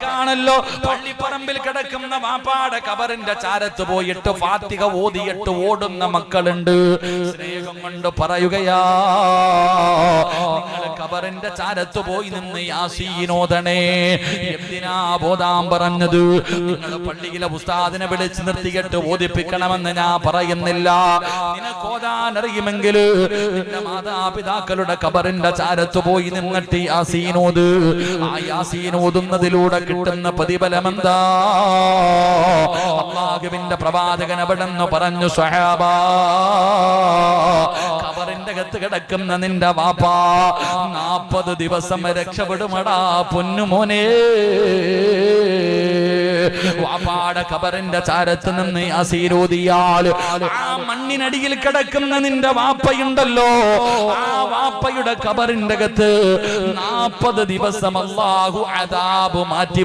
തിരക്കാണല്ലോ. പള്ളിപ്പറമ്പിൽ കിടക്കുന്ന വാപ്പാടെ ഖബറിന്റെ ചാരത്ത് പോയിട്ട് ഫാത്തിഹ ഓതിയിട്ട് ഓടുന്ന മക്കളുണ്ട്. സ്നേഹം കൊണ്ട് പറയുകയാ, നിങ്ങൾ ഖബറിന്റെ ചാരത്ത് പോയി നിന്ന് യാസീൻ ഓതണേ. എന്തിനാ ഓതാൻ പറഞ്ഞത്? നിങ്ങൾ പള്ളിയിലെ ഉസ്താദിനെ വിളിച്ച് നിർത്തിയിട്ട് ഓതിപ്പിക്കണമെന്ന് ഞാൻ പറയുന്നില്ല. നിനക്ക് ഓതാൻ അറിയുമെങ്കിൽ നിന്റെ മാതാപിതാക്കളുടെ ഖബറിന്റെ ചാരത്ത് പോയി നിന്നിട്ട് യാസീൻ ഓത്. ആ യാസീൻ ഓതുന്നതിലൂടെ കിട്ടുന്ന പ്രതിഫലം എന്താ? അല്ലാഹുവിന്റെ പ്രവാചകൻ അവിടെന്ന് പറഞ്ഞു, സ്വഹാബാ, ഖബറിന്റെ അകത്ത് കിടക്കുന്ന നിന്റെ വാപ്പാ 40 ദിവസം രക്ഷപ്പെടുമടാ പൊന്നുമോനെ. വാപ്പാടെ ഖബറിന്റെ ചാരത്ത് നിന്ന് യാസീൻ ഓതിയാൽ ആ മണ്ണിനടിയിൽ കിടക്കുന്ന നിന്റെ വാപ്പയുണ്ടല്ലോ, ആ വാപ്പയുടെ ഖബറിന്റെ അകത്ത് 40 ദിവസം അല്ലാഹു അദാബ് മാറ്റി